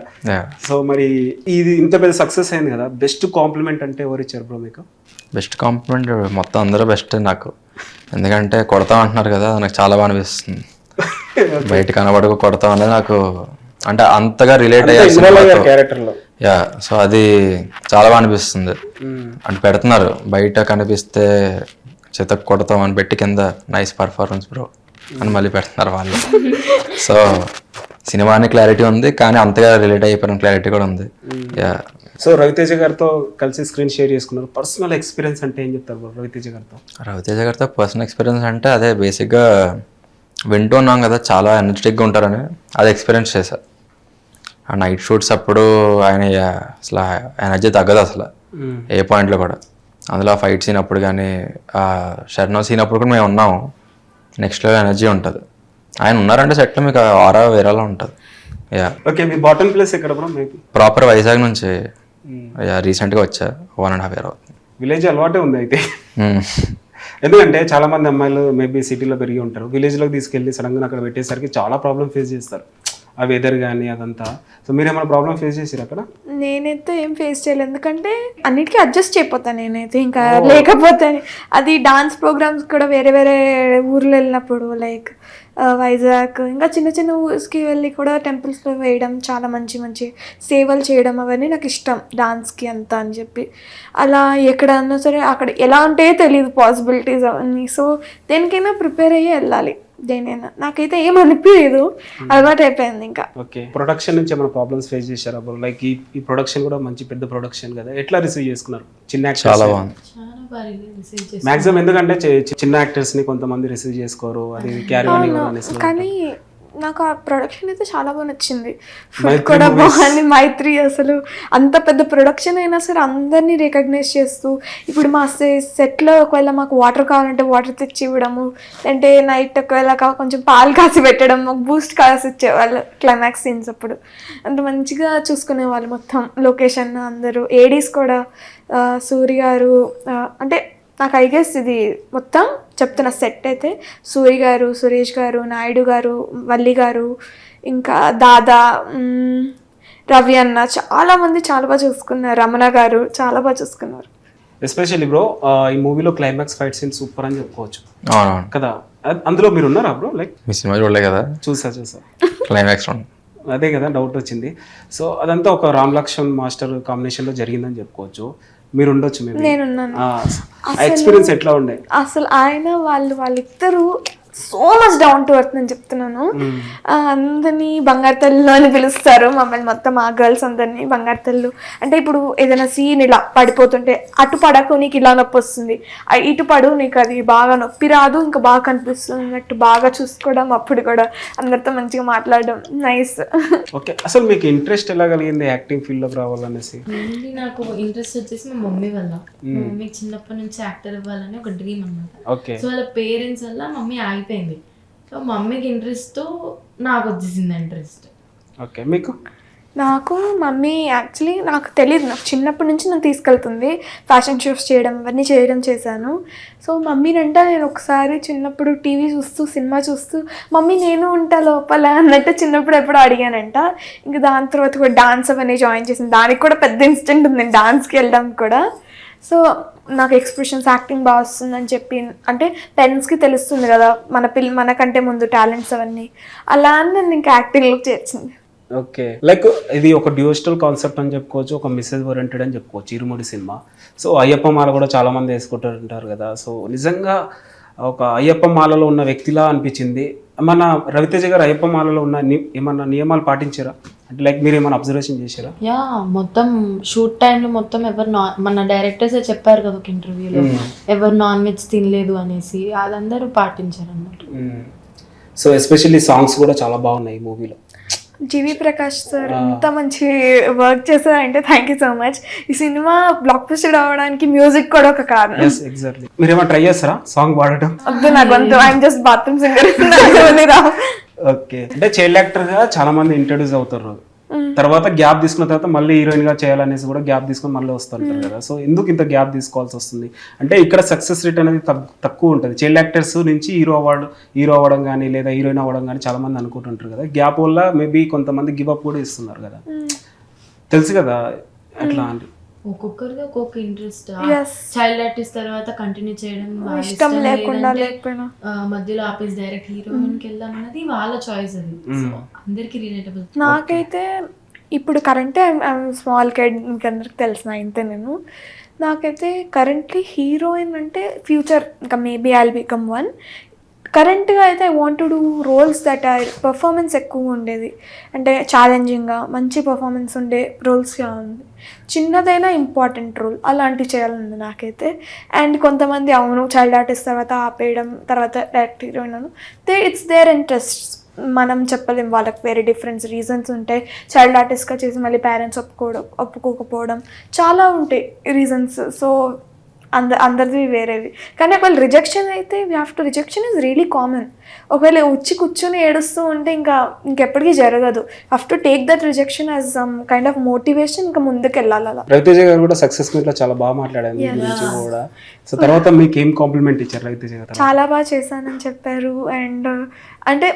సో మరి ఇది ఇంత పెద్ద సక్సెస్ అయింది కదా, బెస్ట్ కాంప్లిమెంట్ అంటే ఎవరు ఇచ్చారు బ్రో మీకు? బెస్ట్ కాంప్లిమెంట్ మొత్తం అందరూ బెస్ట్ నాకు. ఎందుకంటే కొడతాం అంటున్నారు కదా, నాకు చాలా బాగా అనిపిస్తుంది. బయట కనబడకు కొడతాం అనేది నాకు అంటే అంతగా రిలేట్ అయ్యే క్యారెక్టర్లో. యా, సో అది చాలా బాగా అనిపిస్తుంది. అంటే పెడుతున్నారు బయట కనిపిస్తే చితక్ కొడతాం అని పెట్టి కింద నైస్ పర్ఫార్మెన్స్ బ్రో అని మళ్ళీ పెడుతున్నారు వాళ్ళు. సో సినిమాని క్లారిటీ ఉంది కానీ అంతగా రిలేట్ అయిపోయిన క్లారిటీ కూడా ఉంది. యా. సో రవితేజ గారితో కలిసి స్క్రీన్ షేర్ చేసుకున్నారు. పర్సనల్ ఎక్స్పీరియన్స్ అంటే ఏం చెప్తారు bro రవితేజ గారితో? రవితేజ గారితో పర్సనల్ ఎక్స్పీరియన్స్ అంటే అదే బేసిక్గా వింటూ ఉన్నాం కదా చాలా ఎనర్జెటిక్గా ఉంటారని, అది ఎక్స్పీరియన్స్ చేశారు. ఆ నైట్ షూట్స్ అప్పుడు ఆయన అసలు ఎనర్జీ తగ్గదు అసలు ఏ పాయింట్లో కూడా. అందులో ఫైట్ సీన్ అప్పుడు కానీ ఆ షర్నో సీన్ అప్పుడు కూడా మేము ఉన్నాము. నెక్స్ట్ లెవెల్ ఎనర్జీ ఉంటుంది. ఆయన ఉన్నారంటే సెట్లో మీకు ఆరా వేరేలా ఉంటుంది. యా. ఓకే, మీ బాటమ్ ప్లేస్ ఎక్కడ బ్రో? మీకు ప్రాపర్ వైజాగ్ నుంచి రీసెంట్గా వచ్చా 1.5 year అవుతుంది. విలేజ్ అలవాటే ఉంది అయితే. ఎందుకంటే చాలా మంది అమ్మాయిలు మేబీ సిటీలో పెరిగి ఉంటారు, విలేజ్లోకి తీసుకెళ్ళి సడన్గా అక్కడ పెట్టేసరికి చాలా ప్రాబ్లం ఫేస్ చేస్తారు, ఆ వెదర్ కానీ అదంతా. సో మీరు ఏమైనా ప్రాబ్లం ఫేస్ చేసారు అక్కడ? నేనైతే ఏం ఫేస్ చేయలేదు, ఎందుకంటే అన్నిటికీ అడ్జస్ట్ అయిపోతాను నేనైతే. ఇంకా లేకపోతే అది డాన్స్ ప్రోగ్రామ్స్ కూడా వేరే వేరే ఊర్లో వెళ్ళినప్పుడు లైక్ వైజాగ్ ఇంకా చిన్న చిన్న ఊర్స్కి వెళ్ళి కూడా టెంపుల్స్లో వేయడం, చాలా మంచి మంచి సేవలు చేయడం అవన్నీ నాకు ఇష్టం డాన్స్కి అంతా అని చెప్పి. అలా ఎక్కడన్నా సరే అక్కడ ఎలా ఉంటే తెలియదు పాసిబిలిటీస్ అవన్నీ. సో దేనికైనా ప్రిపేర్ అయ్యి వెళ్ళాలి, దేనైనా. నాకైతే ఏం అనిపించలేదు, అలవాటు అయిపోయింది ఇంకా. ఓకే, ప్రొడక్షన్ నుంచి ఏమైనా ప్రాబ్లమ్స్ ఫేస్ చేశారా బ్రో? లైక్ ఈ ప్రొడక్షన్ కూడా మంచి పెద్ద ప్రొడక్షన్ కదా, ఎట్లా రిసీవ్ చేసుకున్నారు? చిన్న చాలా బాగుంది. మాక్సిమం ఎందుకంటే చిన్న యాక్టర్స్ ని కొంతమంది రిసీవ్ చేసుకోరు, అది క్యారీ అనేసి. కానీ నాకు ఆ ప్రొడక్షన్ అయితే చాలా బాగా నచ్చింది. ఫుడ్ కూడా బాగుంది. మైత్రి అసలు అంత పెద్ద ప్రొడక్షన్ అయినా సరే అందరినీ రికగ్నైజ్ చేస్తూ, ఇప్పుడు మా సెట్లో ఒకవేళ మాకు వాటర్ కావాలంటే వాటర్ తెచ్చి ఇవ్వడము, అంటే నైట్ ఒకవేళ కొంచెం పాలు కాసి పెట్టడం, మాకు బూస్ట్ కాసి ఇచ్చేవాళ్ళు క్లైమాక్స్ సీన్స్ అప్పుడు. అంత మంచిగా చూసుకునేవాళ్ళు మొత్తం లొకేషన్ అందరూ. ఏడీస్ కూడా సూరి గారు, అంటే నాకు ఐ గెస్ ఇది మొత్తం చెప్తున్న సెట్ అయితే సూరి గారు, సురేష్ గారు, నాయుడు గారు, వల్లి గారు, ఇంకా దాదా, రవి అన్న, చాలామంది చాలా బాగా చూసుకున్నారు. రమణ గారు చాలా బాగా చూసుకున్నారు. ఎస్పెషల్లీ బ్రో ఈ మూవీలో క్లైమాక్స్ ఫైట్ సీన్ సూపర్ అని చెప్పుకోవచ్చు అవునవును కదా. అందులో మీరు ఉన్నారా బ్రో? లైక్ మీ సినిమా చూడలే కదా? చూసా క్లైమాక్స్ అదే కదా డౌట్ వచ్చింది. సో అదంతా ఒక రామ్ లక్ష్మణ్ మాస్టర్ కాంబినేషన్లో జరిగిందని చెప్పుకోవచ్చు. మీరు ఉండొచ్చు, నేనున్నాను. ఎక్స్పీరియన్స్ ఎట్లా ఉండే? అసలు ఆయన వాళ్ళిద్దరూ so much down to earth నేను చెప్తున్నాను. అందరినీ బంగారు తల్లు అని పిలుస్తారు, మమ్మల్ని మొత్తం ఆ గర్ల్స్ అందరినీ బంగారు తల్లు. అంటే ఇప్పుడు ఏదైనా సీన్ ఇలా పడిపోతుంటే అటు పడకు నీకు ఇలా నొప్పి వస్తుంది, ఇటు పడు నీకు అది బాగా నొప్పి రాదు, ఇంకా బాగా కనిపిస్తుంది అన్నట్టు బాగా చూసుకోవడం. అప్పుడు కూడా అందరితో మంచిగా మాట్లాడడం, నైస్. ఓకే, అసలు మీకు ఇంట్రెస్ట్ ఎలా కలిగింది యాక్టింగ్ ఫీల్డ్ లోకి రావాలనేసి? నాకు ఇంట్రెస్ట్ వచ్చేసి మా మమ్మీ వల్ల. మా మమ్మీకి చిన్నప్పటి నుంచి యాక్టర్ అవ్వాలని ఒక డ్రీమ్ అన్నమాట. ఓకే, సో వాళ్ళ పేరెంట్స్ వల్ల మమ్మీ ఆగిపోయింది. సో మమ్మీకి ఇంట్రెస్ట్, నాకు వచ్చేసింది ఇంట్రెస్ట్. ఓకే, మీకు? నాకు మమ్మీ యాక్చువల్లీ నాకు తెలియదు, నాకు చిన్నప్పటి నుంచి నాకు తీసుకెళ్తుంది ఫ్యాషన్ షోస్ చేయడం, అవన్నీ చేశాను. సో మమ్మీనంటే నేను ఒకసారి చిన్నప్పుడు టీవీ చూస్తూ సినిమా చూస్తూ మమ్మీ నేను ఉంటా లోపల అన్నట్టు చిన్నప్పుడు ఎప్పుడో అడిగానంట. ఇంకా దాని తర్వాత కూడా డాన్స్ అవన్నీ జాయిన్ చేసింది. దానికి కూడా పెద్ద ఇన్సిడెంట్ ఉంది డాన్స్కి వెళ్ళడం కూడా. సో నాకు ఎక్స్ప్రెషన్స్ యాక్టింగ్ బాగా వస్తుందని చెప్పి, అంటే పెరెంట్స్కి తెలుస్తుంది కదా మనకంటే ముందు టాలెంట్స్ అవన్నీ, అలా అని నన్ను ఇంకా యాక్టింగ్లోకి చేర్చింది. ఓకే, లైక్ ఇది ఒక డ్యూస్టల్ కాన్సెప్ట్ అని చెప్పుకోవచ్చు, ఒక మెసేజ్ ఓరియంటెడ్ అని చెప్పుకోవచ్చు ఇరుముడి సినిమా. సో అయ్యప్ప మాల కూడా చాలా మంది వేసుకుంటుంటారు కదా. సో నిజంగా ఒక అయ్యప్ప మాలలో ఉన్న వ్యక్తిలా అనిపించింది. మన రవితేజ గారు అయ్యప్ప మాలలో ఉన్న ఏమన్నా నియమాలు పాటించారా? అంటే లైక్ మీరు ఏమైనా అబ్జర్వేషన్ చేశారా? యా, మొత్తం షూట్ టైంలో మొత్తం ఎవరు మన డైరెక్టర్స్ చెప్పారు కదా ఒక ఇంటర్వ్యూలో, ఎవరు నాన్ వెజ్ తినలేదు అనేసి, అదందరూ పాటించారు అన్నమాట. సో ఎస్పెషల్లీ సాంగ్స్ కూడా చాలా బాగున్నాయి ఈ మూవీలో. జీవి ప్రకాష్ సార్ ఎంత మంచి వర్క్ చేశారంటే థ్యాంక్ యూ సో మచ్. ఈ సినిమా బ్లాక్ బస్టర్ అవడానికి మ్యూజిక్ కూడా ఒక కారణం. ఎగ్జాక్ట్లీ. మీరు ఏమైనా ట్రై చేస్తారా సాంగ్ పాడటం? వద్దు, నాకు అంత I'm just bathroom singer. Okay, అంటే చైల్డ్ యాక్టర్ గా చాలా మంది ఇంట్రడ్యూస్ అవుతారు, తర్వాత గ్యాప్ తీసుకున్న తర్వాత మళ్ళీ హీరోయిన్ గా చేయాలనేసి కూడా గ్యాప్ తీసుకుని మళ్ళీ వస్తుంటారు కదా. సో ఎందుకు ఇంత గ్యాప్ తీసుకోవాల్సి వస్తుంది? అంటే ఇక్కడ సక్సెస్ రేట్ అనేది తక్కువ ఉంటుంది. చైల్డ్ యాక్టర్స్ నుంచి హీరో అవ్వడం కానీ లేదా హీరోయిన్ అవ్వడం కానీ చాలా మంది అనుకుంటుంటారు కదా. గ్యాప్ వల్ల మేబీ కొంతమంది గివ్ అప్ కూడా ఇస్తున్నారు కదా, తెలుసు కదా అట్లా అని. ఒక్కొక్కరిది ఒక్కొక్క ఇంట్రెస్ట్. చైల్డ్ ఆర్టిస్ట్ తర్వాత కంటిన్యూ చేయడం ఇష్టం లేకుండా మధ్యలో ఆపేసి డైరెక్ట్ హీరోయిన్ కి వెళ్దాం అన్నది వాళ్ళ చాయిస్. అది అందరికి రిలేటబుల్. నాకైతే ఇప్పుడు కరెంటే స్మాల్ కిడ్ మీకు అందరికి తెలిసిన ఇంతే. నాకైతే కరెంట్లీ హీరోయిన్ అంటే ఫ్యూచర్ ఇంకా మేబీ ఐల్ బికమ్ వన్. కరెంట్గా అయితే I want to do roles that are performance ఎక్కువ ఉండేది, అంటే ఛాలెంజింగ్గా మంచి పర్ఫార్మెన్స్ ఉండే రోల్స్గా ఉంది. చిన్నదైనా ఇంపార్టెంట్ రోల్ అలాంటివి చేయాలండి నాకైతే. అండ్ కొంతమంది అవును చైల్డ్ ఆర్టిస్ట్ తర్వాత ఆపేయడం తర్వాత direct heroine it's their interest, మనం చెప్పలేం, వాళ్ళకి వేరే డిఫరెంట్ రీజన్స్ ఉంటాయి. చైల్డ్ ఆర్టిస్ట్గా చేసి మళ్ళీ పేరెంట్స్ ఒప్పుకోకపోవడం చాలా ఉంటాయి రీజన్స్. సో అందరిది వేరేవి. కానీ ఒకవేళ రిజెక్షన్ అయితే రిజెక్షన్ ఈజ్ రియలీ కామన్. ఒకవేళ వచ్చి కూర్చొని ఏడుస్తూ ఉంటే ఇంకెప్పటికీ జరగదు. Have to take that rejection as some kind of motivation, ఇంకా ముందుకు వెళ్ళాలి అలా. రవితేజ గారు కూడా సక్సెస్ మీట్లో చాలా బాగా మాట్లాడారు మీ గురించి కూడా. సో తర్వాత మీకు ఏం కాంప్లిమెంట్ ఇచ్చారు రవితేజ గారు? చాలా బాగా చేశానని చెప్పారు. అండ్ అంటే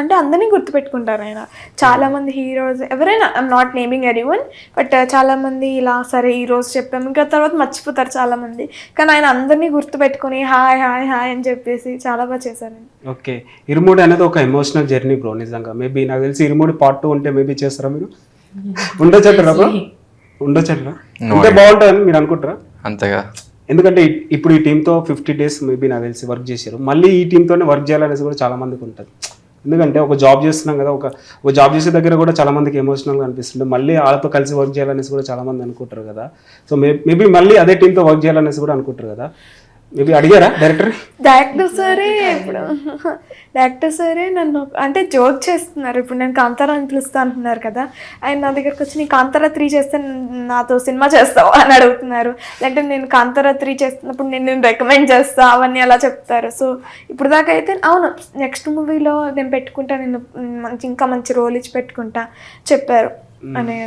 అంటే అందరినీ గుర్తుపెట్టుకుంటారు ఆయన. చాలామంది హీరోస్ ఎవరైనా, I'm not naming anyone, but చాలామంది ఇలా సరే ఈ రోజు చెప్పాము ఇంకా తర్వాత మర్చిపోతారు చాలామంది, కానీ ఆయన అందరినీ గుర్తుపెట్టుకుని హాయ్ హాయ్ హాయ్ అని చెప్పేసి చాలా బాగా చేశారు. ఓకే, ఇరుముడి అనేది ఒక ఎమోషనల్ జర్నీ బ్రో. నిజంగా మేబీ నాకు తెలిసి ఇరుముడి పార్ట్ 2 ఉంటే మేబీ చేస్తారా మీరు? ఉండొచ్చట్రా బ్రో? ఉండొచ్చట్రా? అంటే బాగుంటుందని మీరు అనుకుంటారా? అంతేగా, ఎందుకంటే ఇప్పుడు ఈ టీంతో 50 days మేబీ నాకు తెలిసి వర్క్ చేశారు. మళ్ళీ ఈ టీంతోనే వర్క్ చేయాలనేసి కూడా చాలా మందికి ఉంటుంది. ఎందుకంటే ఒక జాబ్ చేస్తున్నాం కదా, ఒక జాబ్ చేసే దగ్గర కూడా చాలా మందికి ఎమోషనల్గా అనిపిస్తుంది. మళ్ళీ వాళ్ళతో కలిసి వర్క్ చేయాలనేసి కూడా చాలా మంది అనుకుంటారు కదా. సో మేబీ మళ్ళీ అదే టీంతో వర్క్ చేయాలనేసి కూడా అనుకుంటారు కదా. మేబీ అడిగారా డైరెక్టర్ సరే నన్ను అంటే జోక్ చేస్తున్నారు. ఇప్పుడు నేను కాంతారా అని పిలుస్తా అంటున్నారు కదా, ఆయన నా దగ్గరకు వచ్చి నీ కాంతారా 3 చేస్తే నాతో సినిమా చేస్తావా అని అడుగుతున్నారు. లేదంటే నేను కాంతారా 3 చేస్తున్నప్పుడు నేను రికమెండ్ చేస్తా అవన్నీ అలా చెప్తారు. సో ఇప్పుడు దాకా అయితే అవును నెక్స్ట్ మూవీలో నేను పెట్టుకుంటా, నేను ఇంకా మంచి రోల్ ఇచ్చి పెట్టుకుంటా చెప్పారు అని.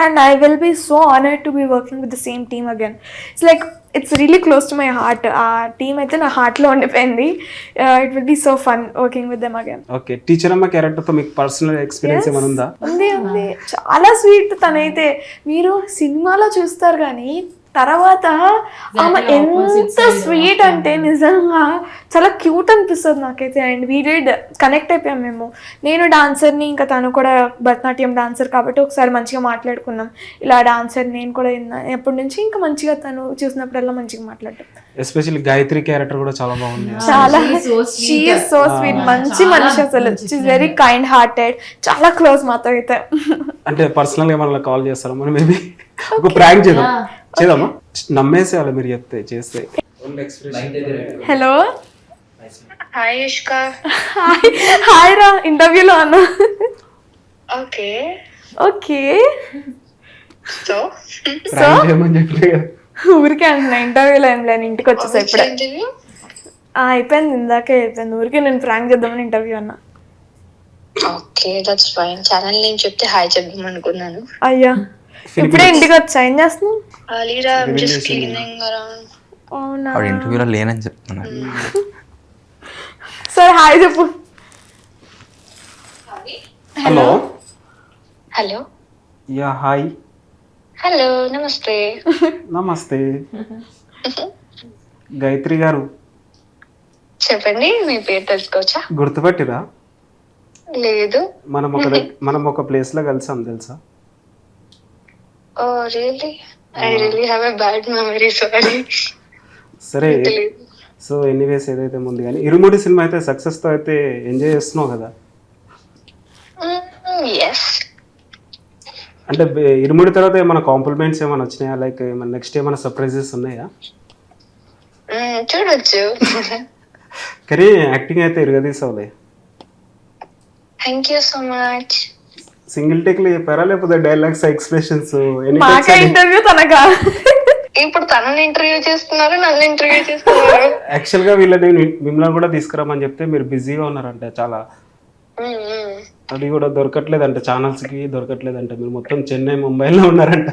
And I will be so honoured to be working with the same team again. It's really close to my heart. ఆ టీమ్ అయితే నా హార్ట్లో ఉండిపోయింది. It will be so fun working with them again. Okay, teacher అమ్మ క్యారెక్టర్తో మీకు personal experience ఏమైనా ఉందా? ఉంది. చాలా స్వీట్ తనైతే. మీరు సినిమాలో చూస్తారు కానీ తర్వాత ఆమె ఎంత స్వీట్ అంటే నిజంగా చాలా క్యూట్ అనిపిస్తుంది నాకైతే. అండ్ వీ డిడ్ కనెక్ట్ అయిపోయాం మేము. నేను డాన్సర్ని, ఇంకా తను కూడా భరతనాట్యం డాన్సర్ కాబట్టి ఒకసారి మంచిగా మాట్లాడుకున్నాం. ఇలా డాన్సర్ నేను కూడా ఎప్పటి నుంచి ఇంకా మంచిగా తను చూసినప్పుడల్లా మంచిగా మాట్లాడతాం. ఎస్పెషల్లీ గాయత్రి క్యారెక్టర్ కూడా చాలా బాగుంది. చాలా షీ ఈజ్ సో స్వీట్, మంచి మనిషి అసలు. She is very kind hearted, చాలా క్లోజ్ మాతో అయితే. అంటే పర్సనల్గా మనల్ని కాల్ చేస్తారా? మనం మేబీ ఒక ప్రాంక్ చేద్దామా? నమ్మేసేయాలి మీరు చేస్తే. Hello hi Ishka. హాయ్ రా, ఇంటర్వ్యూలో అన్నా. ఓకే ఓకే సో ప్రాంక్ చేయమని చెప్పలే కదా. ఊరికే అంటున్నా, ఇంటర్వ్యూలో ఏం లేని, ఇంటికి వచ్చేసా ఇప్పుడే. ఇంటర్వ్యూ అయిపోయింది, ఇందాకే అయిపోయింది. ఊరికే నేను ఫ్రాంక్ చేద్దామని ఇంటర్వ్యూ అన్నా. Okay that's fine. ఛానల్ నేను చెప్తే హాయ్ చెప్దాం అనుకున్నాను. అయ్యా ఇప్పుడే ఇంటికి వచ్చా, ఏం చేస్తున్నావు? అలీరా జస్ట్ క్లీనింగ్ అరౌండ్. అవునా, ఆవిడ ఇంటర్వ్యూలో లేనని చెప్తున్నారు. సరే హాయ్ చెప్పు. Hello. Hello. Yeah hi. Hello నమస్తే. నమస్తే గాయత్రి గారు. చెప్పండి, మీ పేరు తెలుసుకోవచ్చా? గుర్తుపట్టిరా? లేదు. మనం ఒక ప్లేస్ లో కలిసాం తెలుసా? Oh really? I really have a bad memory, sorry. సరే, సో ఎనీవేస్ ఏదైతే ముందు కానీ ఇరుముడి సినిమా అయితే సక్సెస్ తో అయితే ఎంజాయ్ చేస్తున్నావు కదా? ఎస్. అంటే ఇరుముడి తర్వాత ఏమైనా కాంప్లిమెంట్స్ ఏమైనా వచ్చినాయా? లైక్ ఏమైనా నెక్స్ట్ ఏమైనా సర్ప్రైజెస్ ఉన్నాయా? చూడొచ్చు. కానీ యాక్టింగ్ అయితే ఇరగదీసావులే. Thank you so much. Single take లో చెప్పారా లేకపోతే డైలాగ్స్ ఎక్స్ప్రెషన్స్? ఇంటర్వ్యూ తనకా? ఇప్పుడు తనని ఇంటర్వ్యూ చేస్తున్నారు, నన్ను ఇంటర్వ్యూ చేస్తున్నారు. యాక్చువల్ గా మిమ్మల్ని కూడా తీసుకురామని చెప్తే మీరు బిజీగా ఉన్నారంట చాలా. అది కూడా దొరకట్లేదంట, ఛానల్స్ కి దొరకట్లేదంట. మీరు మొత్తం చెన్నై, ముంబైలో ఉన్నారంట.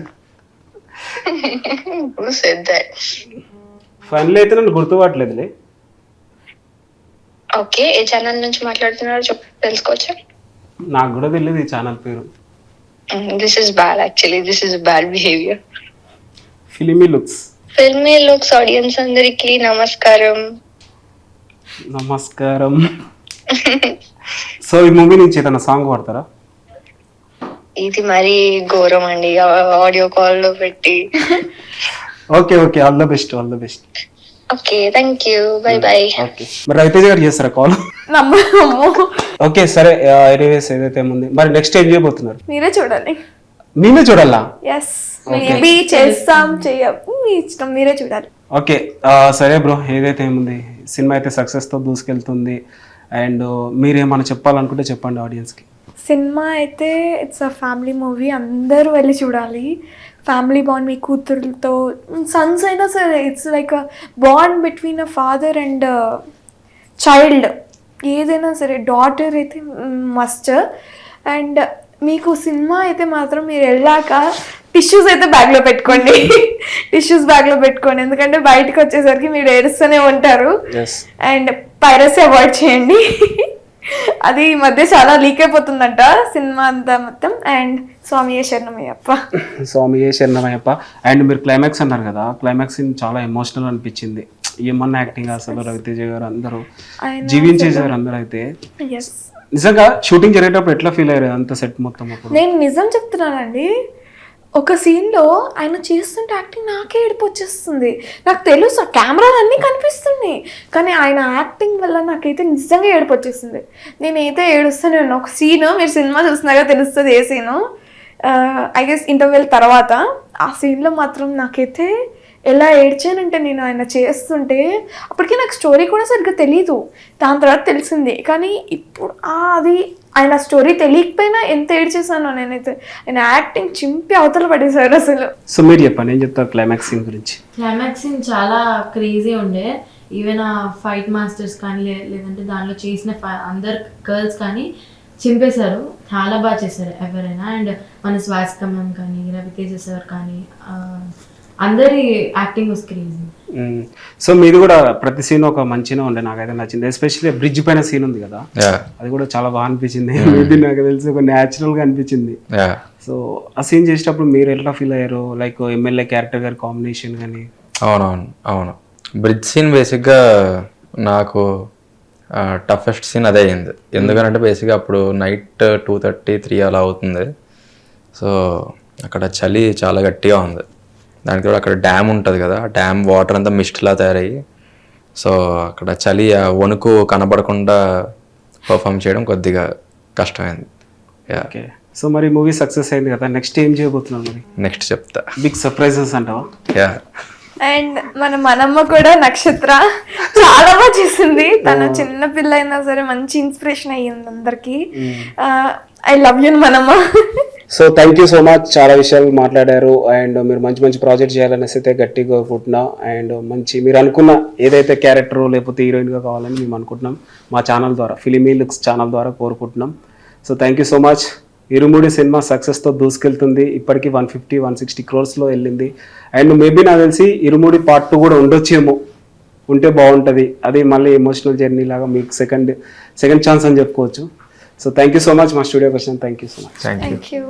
ఫైనల్ అయితే నన్ను గుర్తుపట్టలేదులే. ఓకే, ఏ ఛానల్ నుంచి మాట్లాడుతున్నారు తెలుసుకోవచ్చా? నాకు కూడా తెలియదు ఈ ఛానల్ పేరు. This is bad, actually this is bad behaviour. Filmy looks audience అందరికి నమస్కారం. నమస్కారం. సో ఈ మూవీ నుంచి ఏదైనా సాంగ్ పాడతారా? ఇది మరీ ఘోరం అండి, ఆడియో కాల్ లో పెట్టి. Okay okay, all the best, all the best. Okay, thank you, by by. Okay, మరి రవితేజ గారు చేస్తారా కాల్? నమ్మకము ఓకే సరే, ఎనీవేస్ ఏదైతే ఉంది, మరి నెక్స్ట్ ఏం చేయబోతున్నారు? మీరే చూడాలి. మేమే చూడాలా? ఎస్, మేబీ చేస్తాం చెయ్యం, మీ ఇష్టం, మీరే చూడాలి. ఓకే సరే బ్రో, ఏదైతే ఏముంది, సినిమా అయితే సక్సెస్తో దూసుకెళ్తుంది. అండ్ మీరేమన్నా చెప్పాలనుకుంటే చెప్పండి ఆడియన్స్కి. సినిమా అయితే ఇట్స్ అ ఫ్యామిలీ మూవీ, అందరూ వెళ్ళి చూడాలి. ఫ్యామిలీ బాండ్, మీ కూతురులతో, సన్స్ అయినా సరే, it's like a bond between a father and child. ఏదైనా సరే, డాటర్ అయితే మస్ట్. అండ్ మీకు సినిమా అయితే మాత్రం మీరు వెళ్ళాక టిష్యూస్ అయితే బ్యాగ్లో పెట్టుకోండి. టిష్యూస్ బ్యాగ్లో పెట్టుకోండి, ఎందుకంటే బయటకు వచ్చేసరికి మీరు ఏడుస్తూనే ఉంటారు. అండ్ పైరసీ అవాయిడ్ చేయండి. అది ఈ మధ్య చాలా లీక్ అయిపోతుందంట సినిమా అంతా మొత్తం. అండ్ స్వామియే శరణమయ్యప్ప. స్వామియే శరణమయ్యప్ప. అండ్ మీరు క్లైమాక్స్ అన్నారు కదా, క్లైమాక్స్ చాలా ఎమోషనల్ అనిపించింది. ఏమన్నా యాక్టింగ్ అసలు, రవితేజ గారు అందరూ జీవించేసారు అందరూ. అయితే నిజంగా షూటింగ్ జరిగేటప్పుడు ఎట్లా ఫీల్ అయ్యారు అంత సెట్ మొత్తం? నేను నిజం చెప్తున్నానండి, ఒక సీన్లో ఆయన చేస్తుంటే యాక్టింగ్ నాకే ఏడుపు వచ్చేస్తుంది. నాకు తెలుసు కెమెరాలు అన్నీ కనిపిస్తున్నాయి, కానీ ఆయన యాక్టింగ్ వల్ల నాకైతే నిజంగా ఏడుపు వచ్చేస్తుంది. నేనైతే ఏడుస్తూనే ఉన్నా. ఒక సీను, మీరు సినిమా చూస్తున్నాగా తెలుస్తుంది ఏ సీను, ఐ గెస్ ఇంటర్వెల్ తర్వాత. ఆ సీన్లో మాత్రం నాకైతే ఎలా ఏడ్చానంటే, నేను ఆయన చేస్తుంటే అప్పటికే నాకు స్టోరీ కూడా సరిగ్గా తెలీదు, దాని తర్వాత తెలిసింది. కానీ ఇప్పుడు అది ఆయన స్టోరీ తెలియకపోయినా ఎంత ఏడ్చేసానో నేనైతే. ఆయన యాక్టింగ్ చింపి అవతల పడేశారు అసలు. సో మీరు చెప్పండి, ఏం చెప్తారు క్లైమాక్స్ సీన్ గురించి? క్లైమాక్స్ సీన్ చాలా క్రేజీ ఉండే. ఈవెన్ ఆ ఫైట్ మాస్టర్స్ కానీ లేదంటే దానిలో చేసిన అందరు గర్ల్స్ కానీ చింపేశారు. చాలా బాగా చేశారు ఎవరైనా. అండ్ మన స్వాసిక మ్యామ్ కానీ, రవితేజ సార్ కానీ, అందరి యాక్టింగ్ వాస్ క్రేజీ. సో మీది కూడా ప్రతి సీన్ ఒక మంచిగా ఉండే, నాకైతే నచ్చింది. ఎస్పెషల్లీ బ్రిడ్జ్ పైన సీన్ ఉంది కదా, అది కూడా చాలా బాగా అనిపించింది. నాకు తెలిసి ఒక న్యాచురల్ గా అనిపించింది. సో ఆ సీన్ చేసేటప్పుడు మీరు ఎట్లా ఫీల్ అయ్యారు? లైక్ ఎమ్మెల్యే క్యారెక్టర్ గారి కాంబినేషన్ కానీ. అవును బ్రిడ్జ్ సీన్ బేసిక్గా నాకు టఫెస్ట్ సీన్ అదే అయింది. ఎందుకంటే బేసిక్గా అప్పుడు నైట్ 2:30, 3 అలా అవుతుంది. సో అక్కడ చలి చాలా గట్టిగా ఉంది. దానికి కూడా అక్కడ డ్యామ్ ఉంటుంది కదా, ఆ డ్యామ్ వాటర్ అంతా మిస్ట్లా తయారయ్యి, సో అక్కడ చలి వణుకు కనబడకుండా పర్ఫామ్ చేయడం కొద్దిగా కష్టమైంది. ఓకే, సో మరి మూవీ సక్సెస్ అయింది కదా, నెక్స్ట్ ఏం చేయబోతున్నాం? మరి నెక్స్ట్ చెప్తా. బిగ్ సర్ప్రైజెస్ అంటావా? అండ్ మన మనమ్మ కూడా నక్షత్ర చాలా బాగా చేసింది. తను చిన్న పిల్ల అయినా సరే మంచి ఇన్స్పిరేషన్ అయ్యింది అందరికి. ఐ లవ్ యూ మనమ్మ. So thank you so much, చాలా విషయాలు మాట్లాడారు. అండ్ మీరు మంచి మంచి ప్రాజెక్ట్ చేయాలనేసి అయితే గట్టిగా కోరుకుంటున్నా. అండ్ మంచి మీరు అనుకున్న ఏదైతే క్యారెక్టర్ లేకపోతే హీరోయిన్గా కావాలని మేము అనుకుంటున్నాం, మా ఛానల్ ద్వారా, ఫిలిమీ లుక్స్ ఛానల్ ద్వారా కోరుకుంటున్నాం. So thank you so much. Irumudi cinema సక్సెస్తో దూసుకెళ్తుంది. ఇప్పటికీ 150-160 crores వెళ్ళింది. అండ్ మేబీ నాకు తెలిసి ఇరుముడి Part 2 కూడా ఉండొచ్చేమో, ఉంటే బాగుంటుంది. అది మళ్ళీ ఎమోషనల్ జర్నీ లాగా మీకు సెకండ్ ఛాన్స్ అని చెప్పుకోవచ్చు. So thank you so much మా స్టూడియోకి వచ్చాను. Thank you so much. Thank you.